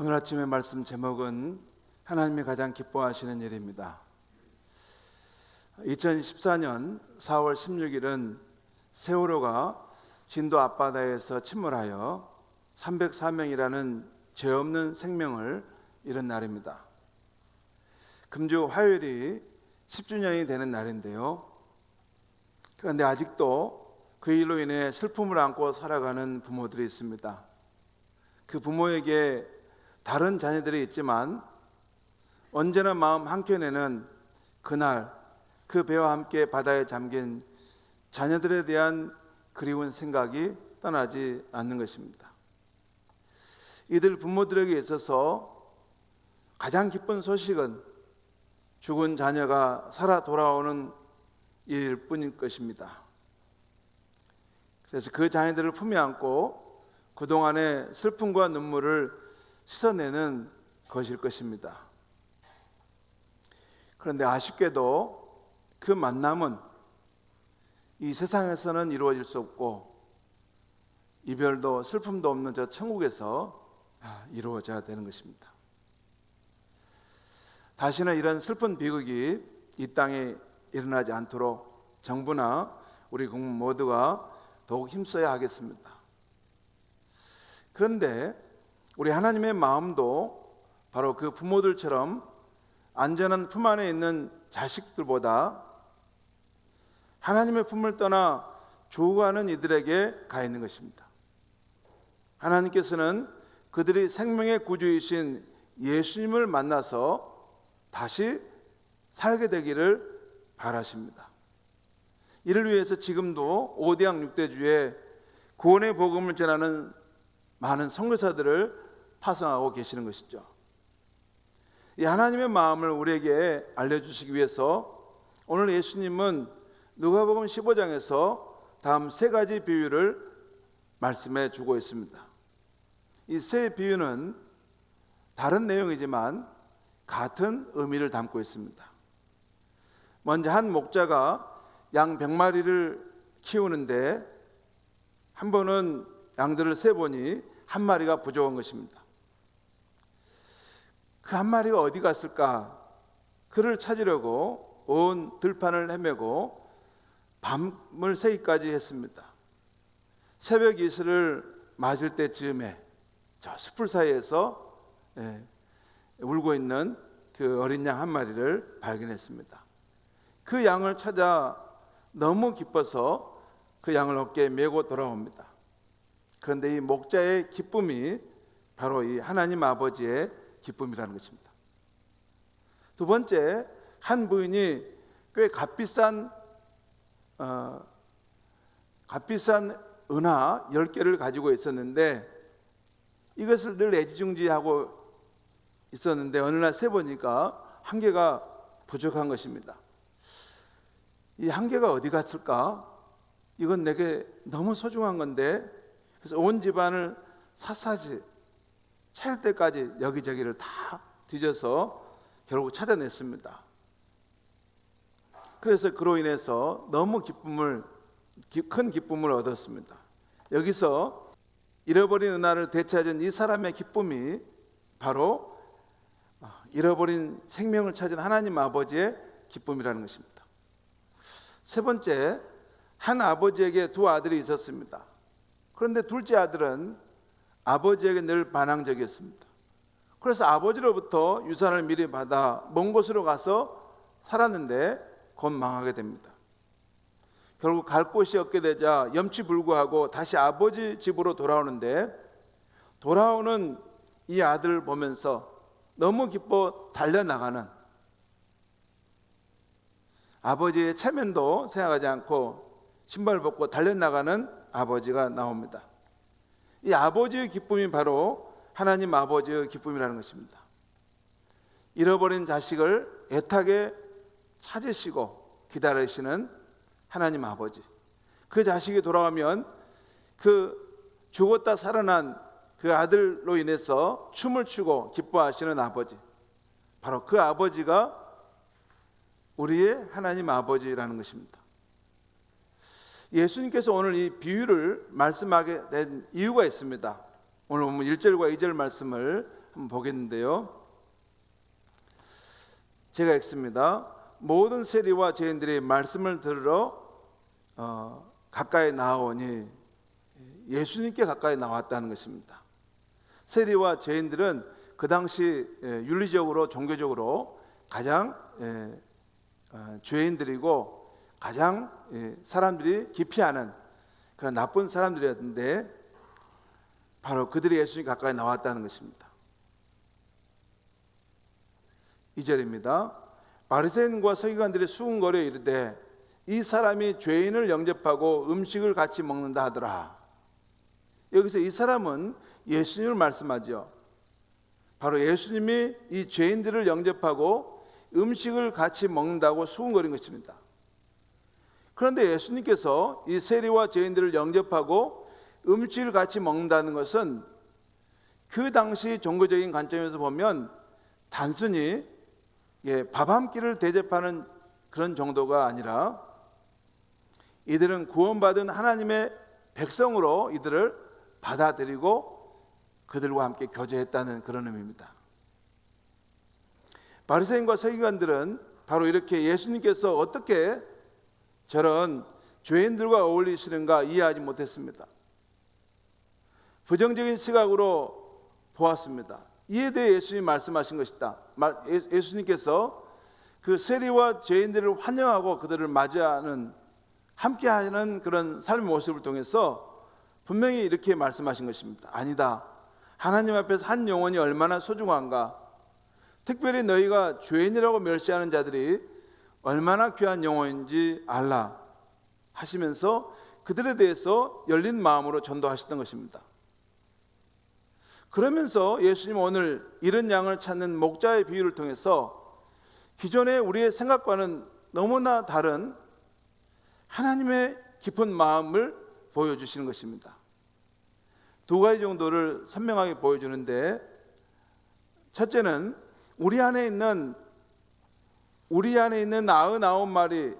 오늘 아침의 말씀 제목은 하나님이 가장 기뻐하시는 일입니다. 2014년 4월 16일은 세월호가 진도 앞바다에서 침몰하여 304명이라는 죄 없는 생명을 잃은 날입니다. 금주 화요일이 10주년이 되는 날인데요. 그런데 아직도 그 일로 인해 슬픔을 안고 살아가는 부모들이 있습니다. 그 부모에게 다른 자녀들이 있지만 언제나 마음 한켠에는 그날 그 배와 함께 바다에 잠긴 자녀들에 대한 그리운 생각이 떠나지 않는 것입니다. 이들 부모들에게 있어서 가장 기쁜 소식은 죽은 자녀가 살아 돌아오는 일일 뿐일 것입니다. 그래서 그 자녀들을 품에 안고 그동안의 슬픔과 눈물을 씻어내는 것일 것입니다. 그런데 아쉽게도 그 만남은 이 세상에서는 이루어질 수 없고 이별도 슬픔도 없는 저 천국에서 이루어져야 되는 것입니다. 다시는 이런 슬픈 비극이 이 땅에 일어나지 않도록 정부나 우리 국민 모두가 더욱 힘써야 하겠습니다. 그런데 우리 하나님의 마음도 바로 그 부모들처럼 안전한 품 안에 있는 자식들보다 하나님의 품을 떠나 조우하는 이들에게 가 있는 것입니다. 하나님께서는 그들이 생명의 구주이신 예수님을 만나서 다시 살게 되기를 바라십니다. 이를 위해서 지금도 5대양 6대주에 구원의 복음을 전하는 많은 선교사들을 파송하고 계시는 것이죠. 이 하나님의 마음을 우리에게 알려주시기 위해서 오늘 예수님은 누가복음 15장에서 다음 세 가지 비유를 말씀해 주고 있습니다. 이 세 비유는 다른 내용이지만 같은 의미를 담고 있습니다. 먼저 한 목자가 양 100마리를 키우는데 한 번은 양들을 세보니 한 마리가 부족한 것입니다. 그 한 마리가 어디 갔을까? 그를 찾으려고 온 들판을 헤매고 밤을 새기까지 했습니다. 새벽 이슬을 맞을 때쯤에 저 숲을 사이에서 울고 있는 그 어린 양 한 마리를 발견했습니다. 그 양을 찾아 너무 기뻐서 그 양을 어깨에 메고 돌아옵니다. 그런데 이 목자의 기쁨이 바로 이 하나님 아버지의 기쁨이라는 것입니다. 두 번째, 한 부인이 꽤 값비싼 은하 10개를 가지고 있었는데 이것을 늘 애지중지하고 있었는데 어느 날 세보니까 한 개가 부족한 것입니다. 이 한 개가 어디 갔을까? 이건 내게 너무 소중한 건데, 그래서 온 집안을 샅샅이 찾을 때까지 여기저기를 다 뒤져서 결국 찾아냈습니다. 그래서 그로 인해서 너무 큰 기쁨을 얻었습니다. 여기서 잃어버린 은하를 되찾은 이 사람의 기쁨이 바로 잃어버린 생명을 찾은 하나님 아버지의 기쁨이라는 것입니다. 세 번째, 한 아버지에게 두 아들이 있었습니다. 그런데 둘째 아들은 아버지에게 늘 반항적이었습니다. 그래서 아버지로부터 유산을 미리 받아 먼 곳으로 가서 살았는데 곧 망하게 됩니다. 결국 갈 곳이 없게 되자 염치불구하고 다시 아버지 집으로 돌아오는데, 돌아오는 이 아들을 보면서 너무 기뻐 달려나가는, 아버지의 체면도 생각하지 않고 신발을 벗고 달려나가는 아버지가 나옵니다. 이 아버지의 기쁨이 바로 하나님 아버지의 기쁨이라는 것입니다. 잃어버린 자식을 애타게 찾으시고 기다리시는 하나님 아버지, 그 자식이 돌아오면 그 죽었다 살아난 그 아들로 인해서 춤을 추고 기뻐하시는 아버지, 바로 그 아버지가 우리의 하나님 아버지라는 것입니다. 예수님께서 오늘 이 비유를 말씀하게 된 이유가 있습니다. 오늘 보면 1절과 2절 말씀을 한번 보겠는데요. 제가 읽습니다. 모든 세리와 죄인들이 말씀을 들으러 가까이 나오니 예수님께 가까이 나왔다는 것입니다. 세리와 죄인들은 그 당시 윤리적으로 종교적으로 가장 죄인들이고 가장 사람들이 기피하는 그런 나쁜 사람들이었는데 바로 그들이 예수님 가까이 나왔다는 것입니다. 2절입니다. 바리새인과 서기관들이 수군거려 이르되 이 사람이 죄인을 영접하고 음식을 같이 먹는다 하더라. 여기서 이 사람은 예수님을 말씀하죠. 바로 예수님이 이 죄인들을 영접하고 음식을 같이 먹는다고 수군거린 것입니다. 그런데 예수님께서 이 세리와 죄인들을 영접하고 음식을 같이 먹는다는 것은 그 당시 종교적인 관점에서 보면 단순히 밥 한 끼를 대접하는 그런 정도가 아니라 이들은 구원받은 하나님의 백성으로 이들을 받아들이고 그들과 함께 교제했다는 그런 의미입니다. 바리새인과 서기관들은 바로 이렇게 예수님께서 어떻게 저런 죄인들과 어울리시는가 이해하지 못했습니다. 부정적인 시각으로 보았습니다. 이에 대해 예수님이 말씀하신 것이다. 예수님께서 그 세리와 죄인들을 환영하고 그들을 맞이하는 함께하는 그런 삶의 모습을 통해서 분명히 이렇게 말씀하신 것입니다. 아니다. 하나님 앞에서 한 영혼이 얼마나 소중한가. 특별히 너희가 죄인이라고 멸시하는 자들이 얼마나 귀한 영혼인지 알라 하시면서 그들에 대해서 열린 마음으로 전도하셨던 것입니다. 그러면서 예수님은 오늘 이른 양을 찾는 목자의 비유를 통해서 기존의 우리의 생각과는 너무나 다른 하나님의 깊은 마음을 보여주시는 것입니다. 두 가지 정도를 선명하게 보여주는데, 첫째는 우리 안에 있는 99마리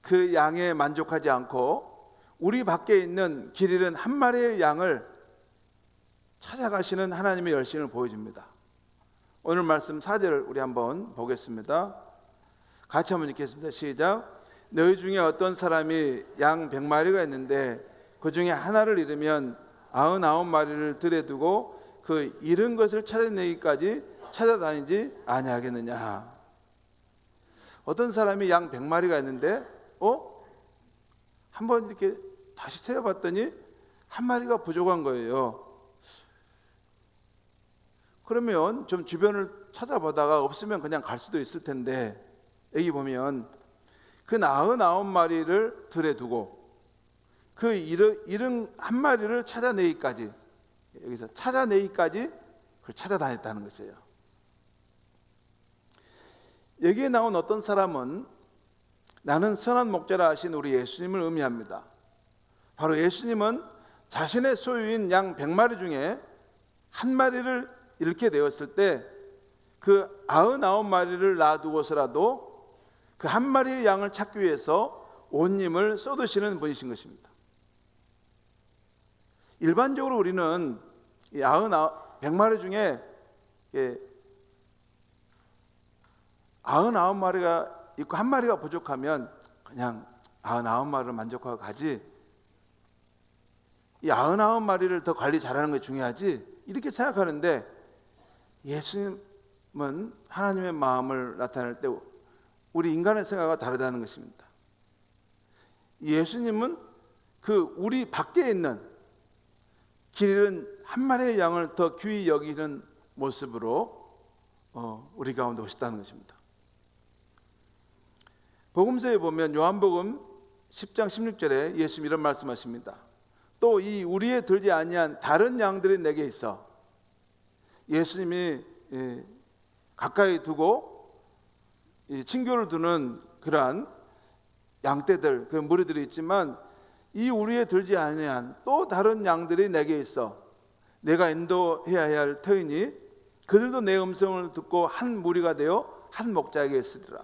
그 양에 만족하지 않고 우리 밖에 있는 길 잃은 한 마리의 양을 찾아가시는 하나님의 열심을 보여줍니다. 오늘 말씀 4절을 우리 한번 보겠습니다. 같이 한번 읽겠습니다. 시작. 너희 중에 어떤 사람이 양 100마리가 있는데 그 중에 하나를 잃으면 99마리를 들에 두고 그 잃은 것을 찾아내기까지 찾아다니지 아니하겠느냐. 어떤 사람이 양 100마리가 있는데 한번 이렇게 다시 세어봤더니 한 마리가 부족한 거예요. 그러면 좀 주변을 찾아보다가 없으면 그냥 갈 수도 있을 텐데, 여기 보면 그 99마리를 들에 두고 그 잃은 한 마리를 찾아내기까지, 여기서 찾아내기까지 그걸 찾아다녔다는 것이에요. 여기에 나온 어떤 사람은 나는 선한 목자라 하신 우리 예수님을 의미합니다. 바로 예수님은 자신의 소유인 양 100마리 중에 한 마리를 잃게 되었을 때 그 99마리를 놔두고서라도 그 한 마리의 양을 찾기 위해서 온 힘을 쏟으시는 분이신 것입니다. 일반적으로 우리는 100마리 중에 99마리가 있고 한 마리가 부족하면 그냥 99마리를 만족하고 가지, 이 99마리를 더 관리 잘하는 게 중요하지 이렇게 생각하는데, 예수님은 하나님의 마음을 나타낼 때 우리 인간의 생각과 다르다는 것입니다. 예수님은 그 우리 밖에 있는 길 잃은 한 마리의 양을 더 귀히 여기는 모습으로 우리 가운데 오셨다는 것입니다. 복음서에 보면 요한복음 10장 16절에 예수님이 이런 말씀하십니다. 또 이 우리에 들지 아니한 다른 양들이 내게 있어. 예수님이 가까이 두고 친교를 두는 그러한 양떼들, 그 무리들이 있지만 이 우리에 들지 아니한 또 다른 양들이 내게 있어. 내가 인도해야 할 터이니 그들도 내 음성을 듣고 한 무리가 되어 한 목자에게 있으리라.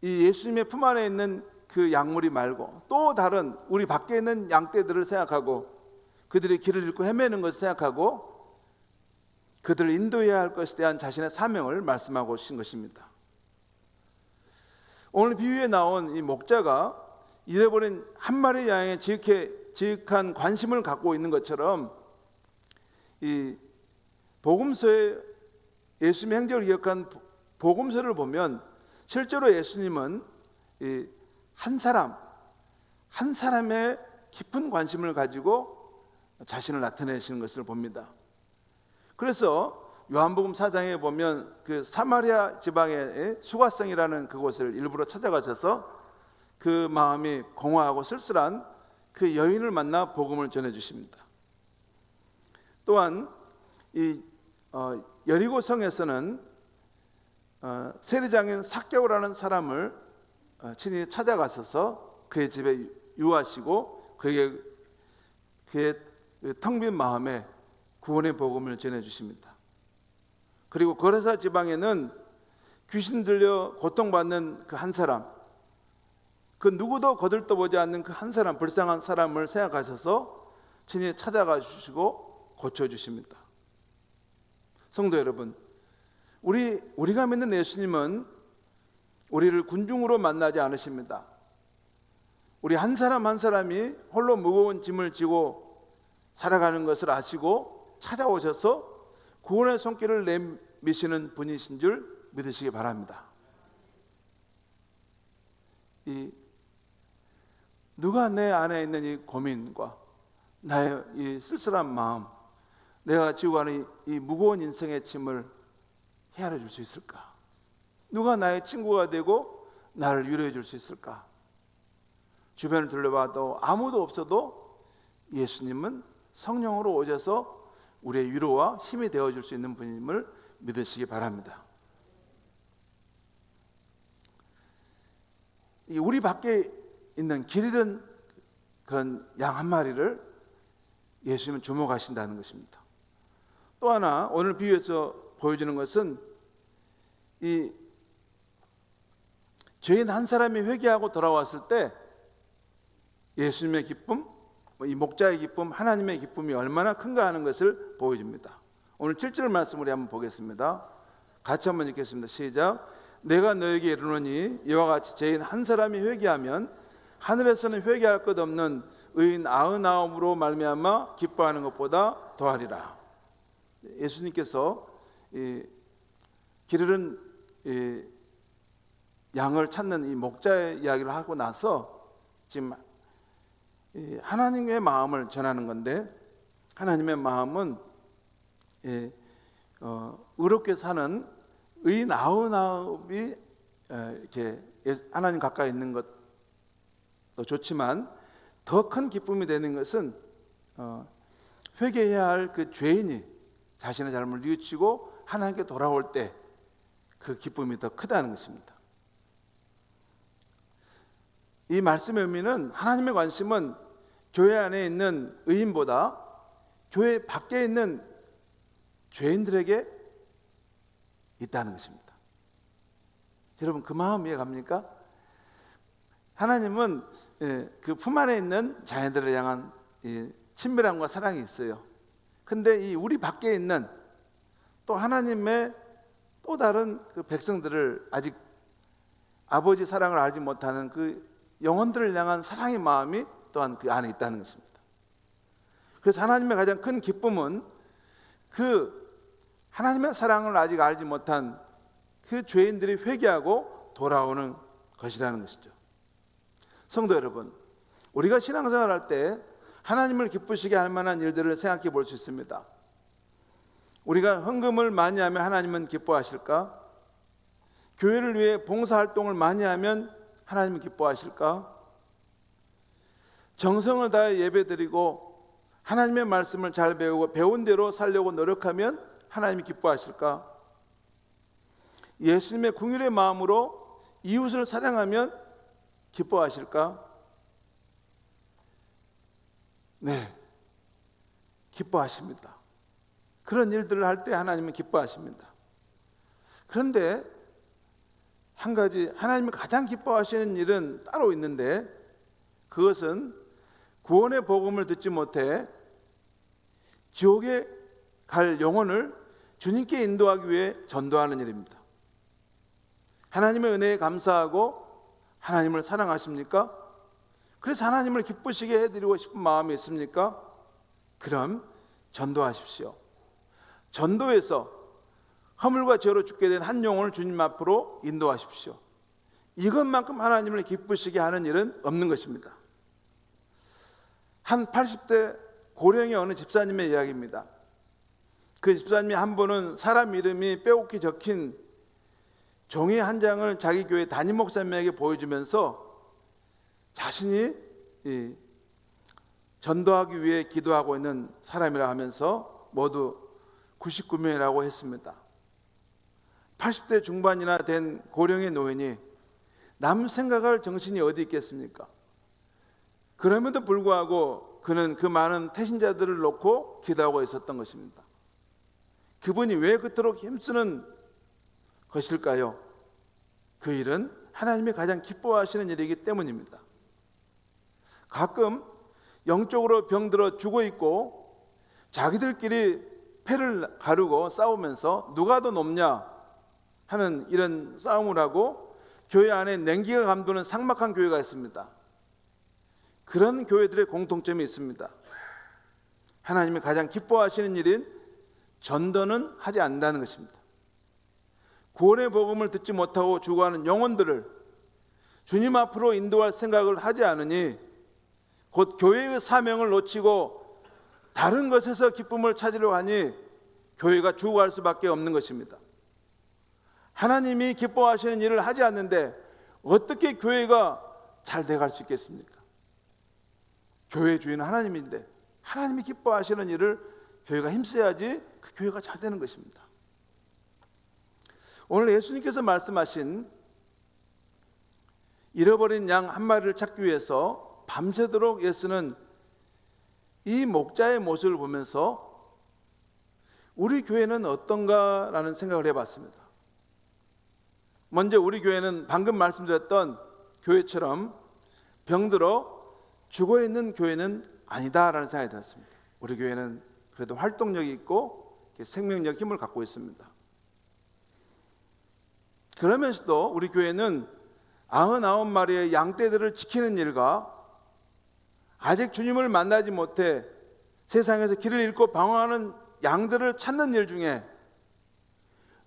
이 예수님의 품 안에 있는 그 양무리 말고 또 다른 우리 밖에 있는 양떼들을 생각하고 그들이 길을 잃고 헤매는 것을 생각하고 그들을 인도해야 할 것에 대한 자신의 사명을 말씀하고 계신 것입니다. 오늘 비유에 나온 이 목자가 잃어버린 한 마리 양에 지극한 관심을 갖고 있는 것처럼 이 복음서에 예수님의 행적을 기억한 복음서를 보면 실제로 예수님은 이 한 사람의 깊은 관심을 가지고 자신을 나타내시는 것을 봅니다. 그래서 요한복음 4장에 보면 그 사마리아 지방의 수가성이라는 그곳을 일부러 찾아가셔서 그 마음이 공허하고 쓸쓸한 그 여인을 만나 복음을 전해 주십니다. 또한 이 여리고성에서는 세리장인 삭개오라는 사람을 친히 찾아가셔서 그의 집에 유하시고 그의 텅 빈 마음에 구원의 복음을 전해 주십니다. 그리고 거라사 지방에는 귀신 들려 고통받는 그 한 사람, 그 누구도 거들떠보지 않는 그 한 사람, 불쌍한 사람을 생각하셔서 친히 찾아가 주시고 고쳐주십니다. 성도 여러분, 우리가 믿는 예수님은 우리를 군중으로 만나지 않으십니다. 우리 한 사람 한 사람이 홀로 무거운 짐을 지고 살아가는 것을 아시고 찾아오셔서 구원의 손길을 내미시는 분이신 줄 믿으시기 바랍니다. 누가 내 안에 있는 이 고민과 나의 이 쓸쓸한 마음, 내가 지고 가는 이 무거운 인생의 짐을 헤아려 줄 수 있을까? 누가 나의 친구가 되고 나를 위로해 줄 수 있을까? 주변을 둘러봐도 아무도 없어도 예수님은 성령으로 오셔서 우리의 위로와 힘이 되어줄 수 있는 분임을 믿으시기 바랍니다. 우리 밖에 있는 길 잃은 그런 양 한 마리를 예수님은 주목하신다는 것입니다. 또 하나 오늘 비유에서 보여주는 것은 이 죄인 한 사람이 회개하고 돌아왔을 때 예수님의 기쁨, 이 목자의 기쁨, 하나님의 기쁨이 얼마나 큰가 하는 것을 보여줍니다. 오늘 7절 말씀 우리 한번 보겠습니다. 같이 한번 읽겠습니다. 시작. 내가 너에게 이르노니 이와 같이 죄인 한 사람이 회개하면 하늘에서는 회개할 것 없는 의인 99으로 말미암아 기뻐하는 것보다 더하리라. 예수님께서 길 잃은 양을 찾는 이 목자의 이야기를 하고 나서 지금 하나님의 마음을 전하는 건데, 하나님의 마음은 의롭게 사는 의인 99이 이렇게 하나님 가까이 있는 것도 좋지만 더 큰 기쁨이 되는 것은 회개해야 할 그 죄인이 자신의 잘못을 뉘우치고 하나님께 돌아올 때 그 기쁨이 더 크다는 것입니다. 이 말씀의 의미는 하나님의 관심은 교회 안에 있는 의인보다 교회 밖에 있는 죄인들에게 있다는 것입니다. 여러분, 그 마음 이해갑니까? 하나님은 그 품 안에 있는 자녀들을 향한 친밀함과 사랑이 있어요. 근데 이 우리 밖에 있는 또 하나님의 또 다른 그 백성들을 아직 아버지 사랑을 알지 못하는 그 영혼들을 향한 사랑의 마음이 또한 그 안에 있다는 것입니다. 그래서 하나님의 가장 큰 기쁨은 그 하나님의 사랑을 아직 알지 못한 그 죄인들이 회개하고 돌아오는 것이라는 것이죠. 성도 여러분, 우리가 신앙생활 할 때 하나님을 기쁘시게 할 만한 일들을 생각해 볼 수 있습니다. 우리가 헌금을 많이 하면 하나님은 기뻐하실까? 교회를 위해 봉사활동을 많이 하면 하나님은 기뻐하실까? 정성을 다해 예배드리고 하나님의 말씀을 잘 배우고 배운 대로 살려고 노력하면 하나님이 기뻐하실까? 예수님의 긍휼의 마음으로 이웃을 사랑하면 기뻐하실까? 네, 기뻐하십니다. 그런 일들을 할 때 하나님은 기뻐하십니다. 그런데 한 가지 하나님이 가장 기뻐하시는 일은 따로 있는데, 그것은 구원의 복음을 듣지 못해 지옥에 갈 영혼을 주님께 인도하기 위해 전도하는 일입니다. 하나님의 은혜에 감사하고 하나님을 사랑하십니까? 그래서 하나님을 기쁘시게 해드리고 싶은 마음이 있습니까? 그럼 전도하십시오. 전도에서 허물과 죄로 죽게 된 한 영혼을 주님 앞으로 인도하십시오. 이것만큼 하나님을 기쁘시게 하는 일은 없는 것입니다. 한 80대 고령의 어느 집사님의 이야기입니다. 그 집사님이 한 번은 사람 이름이 빼곡히 적힌 종이 한 장을 자기 교회 담임 목사님에게 보여주면서 자신이 전도하기 위해 기도하고 있는 사람이라 하면서 모두 99명이라고 했습니다. 80대 중반이나 된 고령의 노인이 남 생각할 정신이 어디 있겠습니까? 그럼에도 불구하고 그는 그 많은 태신자들을 놓고 기도하고 있었던 것입니다. 그분이 왜 그토록 힘쓰는 것일까요? 그 일은 하나님이 가장 기뻐하시는 일이기 때문입니다. 가끔 영적으로 병들어 죽어 있고 자기들끼리 패를 가르고 싸우면서 누가 더 높냐 하는 이런 싸움을 하고 교회 안에 냉기가 감도는 삭막한 교회가 있습니다. 그런 교회들의 공통점이 있습니다. 하나님이 가장 기뻐하시는 일인 전도는 하지 않는다는 것입니다. 구원의 복음을 듣지 못하고 죽어가는 영혼들을 주님 앞으로 인도할 생각을 하지 않으니 곧 교회의 사명을 놓치고 다른 것에서 기쁨을 찾으려 하니 교회가 죽어갈 수밖에 없는 것입니다. 하나님이 기뻐하시는 일을 하지 않는데 어떻게 교회가 잘 돼갈 수 있겠습니까? 교회의 주인은 하나님인데 하나님이 기뻐하시는 일을 교회가 힘써야지 그 교회가 잘 되는 것입니다. 오늘 예수님께서 말씀하신 잃어버린 양 한 마리를 찾기 위해서 밤새도록 예수는 이 목자의 모습을 보면서 우리 교회는 어떤가라는 생각을 해봤습니다. 먼저 우리 교회는 방금 말씀드렸던 교회처럼 병들어 죽어있는 교회는 아니다라는 생각이 들었습니다. 우리 교회는 그래도 활동력이 있고 생명력, 힘을 갖고 있습니다. 그러면서도 우리 교회는 99마리의 양떼들을 지키는 일과 아직 주님을 만나지 못해 세상에서 길을 잃고 방황하는 양들을 찾는 일 중에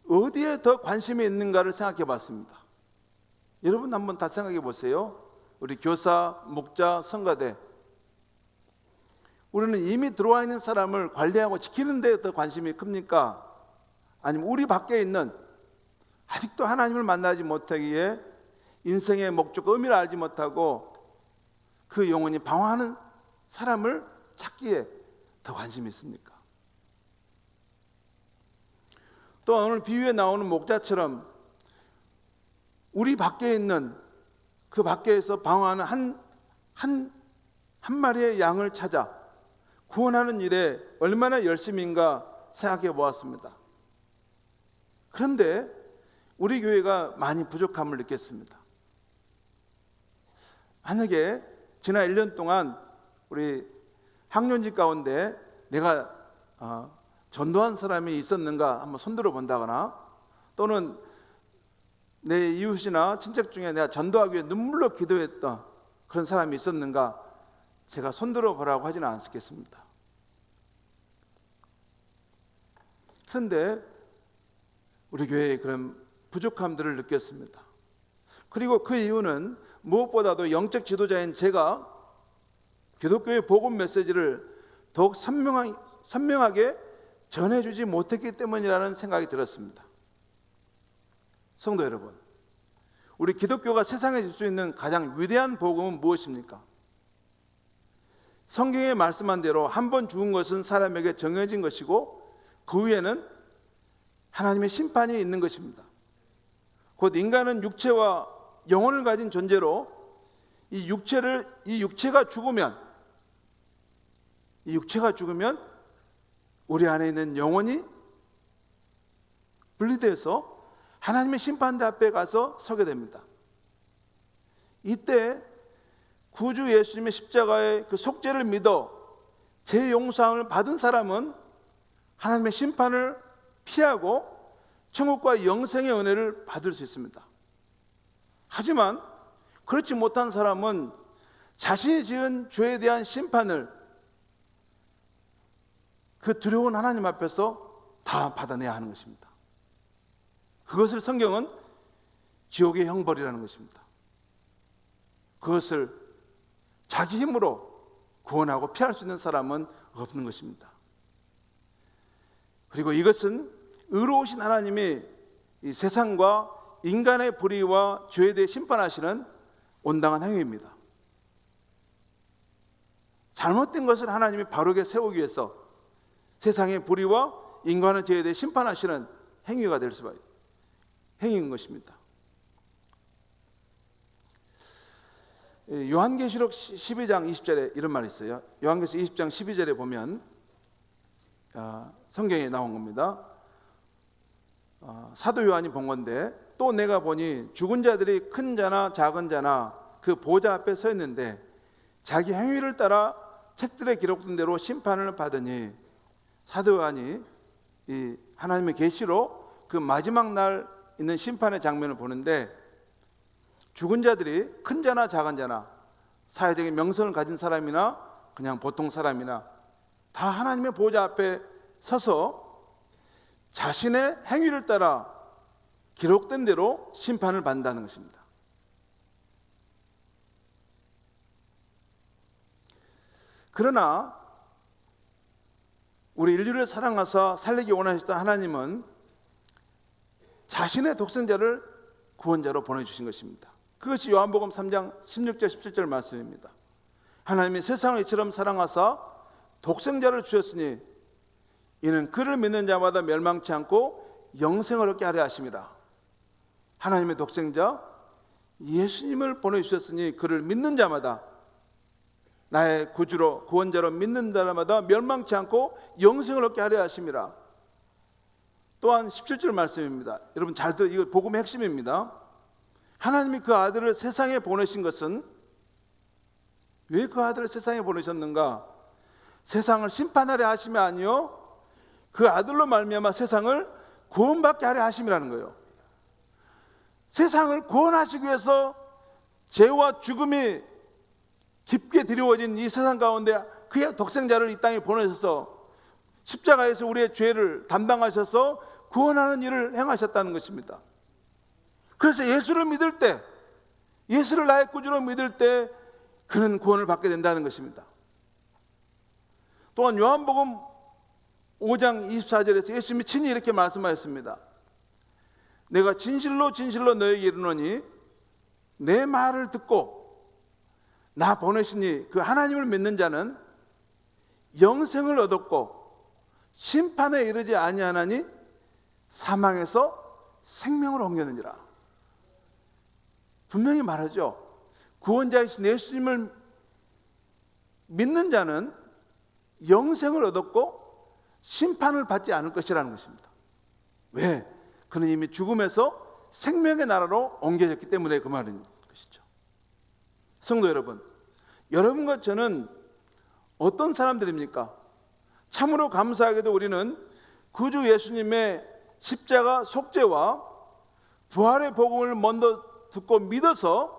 어디에 더 관심이 있는가를 생각해 봤습니다. 여러분 한번 다 생각해 보세요. 우리 교사, 목자, 성가대, 우리는 이미 들어와 있는 사람을 관리하고 지키는 데 더 관심이 큽니까? 아니면 우리 밖에 있는 아직도 하나님을 만나지 못하기에 인생의 목적과 의미를 알지 못하고 그 영혼이 방황하는 사람을 찾기에 더 관심이 있습니까? 또 오늘 비유에 나오는 목자처럼 우리 밖에 있는 그 밖에서 방황하는 한 마리의 양을 찾아 구원하는 일에 얼마나 열심인가 생각해 보았습니다. 그런데 우리 교회가 많이 부족함을 느꼈습니다. 만약에 지난 1년 동안 우리 학년지 가운데 내가 전도한 사람이 있었는가 한번 손들어 본다거나, 또는 내 이웃이나 친척 중에 내가 전도하기 위해 눈물로 기도했던 그런 사람이 있었는가, 제가 손들어 보라고 하지는 않겠습니다. 그런데 우리 교회에 그런 부족함들을 느꼈습니다. 그리고 그 이유는 무엇보다도 영적 지도자인 제가 기독교의 복음 메시지를 더욱 선명하게 전해주지 못했기 때문이라는 생각이 들었습니다. 성도 여러분, 우리 기독교가 세상에 줄 수 있는 가장 위대한 복음은 무엇입니까? 성경에 말씀한 대로 한 번 죽은 것은 사람에게 정해진 것이고 그 위에는 하나님의 심판이 있는 것입니다. 곧 인간은 육체와 영혼을 가진 존재로 이 육체가 죽으면 우리 안에 있는 영혼이 분리돼서 하나님의 심판대 앞에 가서 서게 됩니다. 이때 구주 예수님의 십자가의 그 속죄를 믿어 죄 용서함을 받은 사람은 하나님의 심판을 피하고 천국과 영생의 은혜를 받을 수 있습니다. 하지만 그렇지 못한 사람은 자신이 지은 죄에 대한 심판을 그 두려운 하나님 앞에서 다 받아내야 하는 것입니다. 그것을 성경은 지옥의 형벌이라는 것입니다. 그것을 자기 힘으로 구원하고 피할 수 있는 사람은 없는 것입니다. 그리고 이것은 의로우신 하나님이 이 세상과 인간의 불의와 죄에 대해 심판하시는 온당한 행위입니다. 잘못된 것을 하나님이 바르게 세우기 위해서 세상의 불의와 인간의 죄에 대해 심판하시는 행위가 될 수밖에 행위인 것입니다. 요한계시록 12장 20절에 이런 말이 있어요. 요한계시록 20장 12절에 보면 성경에 나온 겁니다. 사도 요한이 본 건데, 또 내가 보니 죽은 자들이 큰 자나 작은 자나 그 보좌 앞에 서 있는데 자기 행위를 따라 책들에 기록된 대로 심판을 받으니, 사도 요한이 이 하나님의 계시로 그 마지막 날 있는 심판의 장면을 보는데, 죽은 자들이 큰 자나 작은 자나 사회적인 명성을 가진 사람이나 그냥 보통 사람이나 다 하나님의 보좌 앞에 서서 자신의 행위를 따라 기록된 대로 심판을 받는다는 것입니다. 그러나 우리 인류를 사랑하사 살리기 원하셨던 하나님은 자신의 독생자를 구원자로 보내주신 것입니다. 그것이 요한복음 3장 16절 17절 말씀입니다. 하나님이 세상을 이처럼 사랑하사 독생자를 주셨으니 이는 그를 믿는 자마다 멸망치 않고 영생을 얻게 하려 하심이라. 하나님의 독생자 예수님을 보내주셨으니 그를 믿는 자마다, 나의 구주로 구원자로 믿는 자마다 멸망치 않고 영생을 얻게 하려 하심이라. 또한 17절 말씀입니다. 여러분 잘 들어, 이거 복음의 핵심입니다. 하나님이 그 아들을 세상에 보내신 것은, 왜 그 아들을 세상에 보내셨는가? 세상을 심판하려 하심이 아니요 그 아들로 말미암아 세상을 구원받게 하려 하심이라는 거예요. 세상을 구원하시기 위해서 죄와 죽음이 깊게 드리워진 이 세상 가운데 그의 독생자를 이 땅에 보내셔서 십자가에서 우리의 죄를 담당하셔서 구원하는 일을 행하셨다는 것입니다. 그래서 예수를 믿을 때, 예수를 나의 구주로 믿을 때 그는 구원을 받게 된다는 것입니다. 또한 요한복음 5장 24절에서 예수님이 친히 이렇게 말씀하셨습니다. 내가 진실로 진실로 너에게 이르노니 내 말을 듣고 나 보내시니 그 하나님을 믿는 자는 영생을 얻었고 심판에 이르지 아니하나니 사망에서 생명으로 옮겼느니라. 분명히 말하죠. 구원자이신 예수님을 믿는 자는 영생을 얻었고 심판을 받지 않을 것이라는 것입니다. 왜? 그는 이미 죽음에서 생명의 나라로 옮겨졌기 때문에 그 말인 것이죠. 성도 여러분, 여러분과 저는 어떤 사람들입니까? 참으로 감사하게도 우리는 구주 예수님의 십자가 속죄와 부활의 복음을 먼저 듣고 믿어서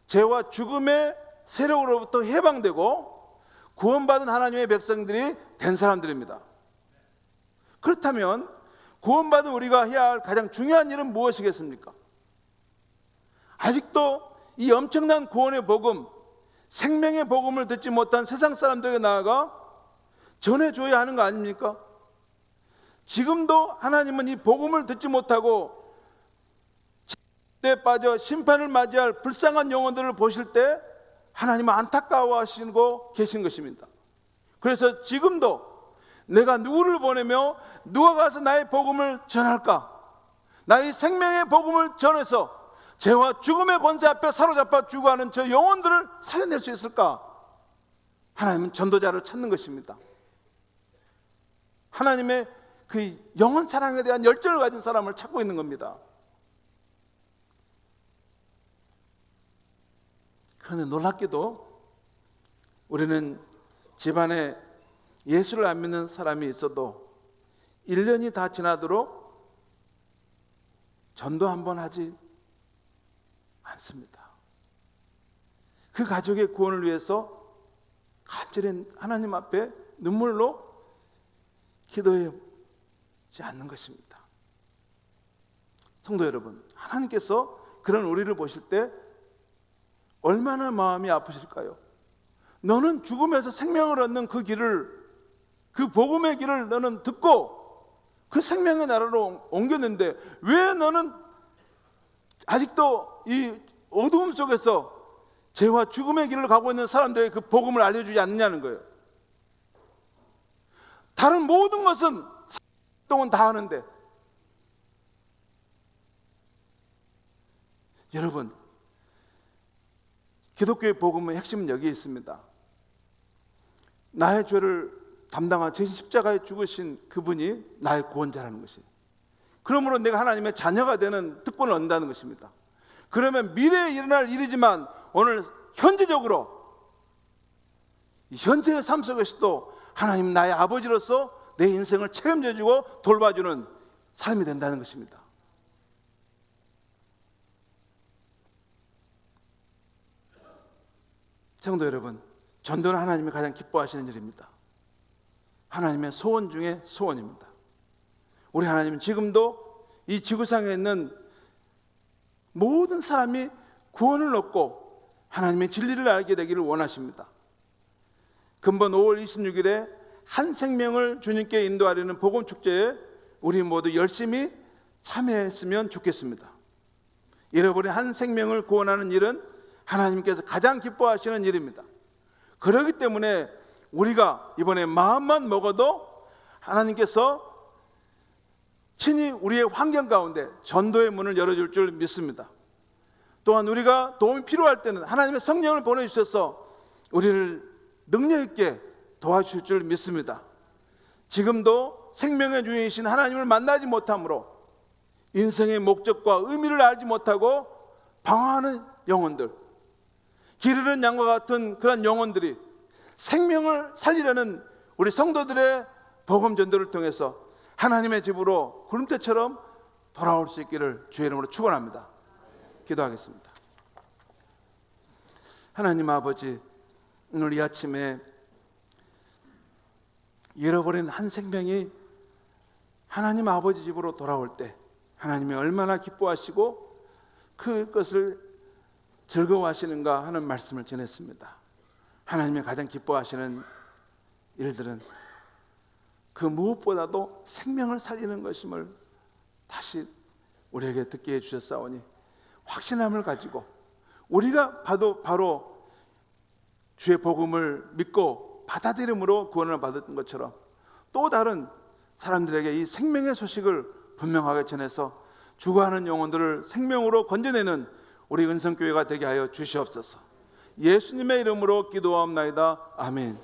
죄와 죽음의 세력으로부터 해방되고 구원받은 하나님의 백성들이 된 사람들입니다. 그렇다면 구원받은 우리가 해야 할 가장 중요한 일은 무엇이겠습니까? 아직도 이 엄청난 구원의 복음, 생명의 복음을 듣지 못한 세상 사람들에게 나아가 전해줘야 하는 거 아닙니까? 지금도 하나님은 이 복음을 듣지 못하고 때 빠져 심판을 맞이할 불쌍한 영혼들을 보실 때 하나님은 안타까워하시고 계신 것입니다. 그래서 지금도 내가 누구를 보내며 누가 가서 나의 복음을 전할까? 나의 생명의 복음을 전해서 죄와 죽음의 권세 앞에 사로잡아 죽어가는 저 영혼들을 살려낼 수 있을까? 하나님은 전도자를 찾는 것입니다. 하나님의 그 영혼 사랑에 대한 열정을 가진 사람을 찾고 있는 겁니다. 그런데 놀랍게도 우리는 집안에 예수를 안 믿는 사람이 있어도 1년이 다 지나도록 전도 한번 하지 않습니다. 그 가족의 구원을 위해서 간절히 하나님 앞에 눈물로 기도하지 않는 것입니다. 성도 여러분, 하나님께서 그런 우리를 보실 때 얼마나 마음이 아프실까요? 너는 죽음에서 생명을 얻는 그 길을, 그 복음의 길을 너는 듣고 그 생명의 나라로 옮겼는데 왜 너는 아직도 이 어두움 속에서 죄와 죽음의 길을 가고 있는 사람들에게 그 복음을 알려주지 않느냐는 거예요. 다른 모든 것은 동안 다 하는데, 여러분, 기독교의 복음의 핵심은 여기에 있습니다. 나의 죄를 담당한 제 십자가에 죽으신 그분이 나의 구원자라는 것이, 그러므로 내가 하나님의 자녀가 되는 특권을 얻는다는 것입니다. 그러면 미래에 일어날 일이지만 오늘 현재적으로 현재의 삶 속에서도 하나님 나의 아버지로서 내 인생을 책임져주고 돌봐주는 삶이 된다는 것입니다. 성도 여러분, 전도는 하나님이 가장 기뻐하시는 일입니다. 하나님의 소원 중에 소원입니다. 우리 하나님은 지금도 이 지구상에 있는 모든 사람이 구원을 얻고 하나님의 진리를 알게 되기를 원하십니다. 금번 5월 26일에 한 생명을 주님께 인도하려는 복음축제에 우리 모두 열심히 참여했으면 좋겠습니다. 잃어버린 한 생명을 구원하는 일은 하나님께서 가장 기뻐하시는 일입니다. 그렇기 때문에 우리가 이번에 마음만 먹어도 하나님께서 친히 우리의 환경 가운데 전도의 문을 열어줄 줄 믿습니다. 또한 우리가 도움이 필요할 때는 하나님의 성령을 보내주셔서 우리를 능력 있게 도와주실 줄 믿습니다. 지금도 생명의 주인이신 하나님을 만나지 못함으로 인생의 목적과 의미를 알지 못하고 방황하는 영혼들, 길 잃은 양과 같은 그런 영혼들이 생명을 살리려는 우리 성도들의 복음 전도를 통해서 하나님의 집으로 구름대처럼 돌아올 수 있기를 주의 이름으로 축원합니다. 기도하겠습니다. 하나님 아버지, 오늘 이 아침에 잃어버린 한 생명이 하나님 아버지 집으로 돌아올 때 하나님이 얼마나 기뻐하시고 그것을 즐거워하시는가 하는 말씀을 전했습니다. 하나님이 가장 기뻐하시는 일들은 그 무엇보다도 생명을 살리는 것임을 다시 우리에게 듣게 해주셨사오니 확신함을 가지고 우리가 바로 주의 복음을 믿고 받아들임으로 구원을 받았던 것처럼 또 다른 사람들에게 이 생명의 소식을 분명하게 전해서 죽어가는 영혼들을 생명으로 건져내는 우리 은성교회가 되게 하여 주시옵소서. 예수님의 이름으로 기도하옵나이다. 아멘.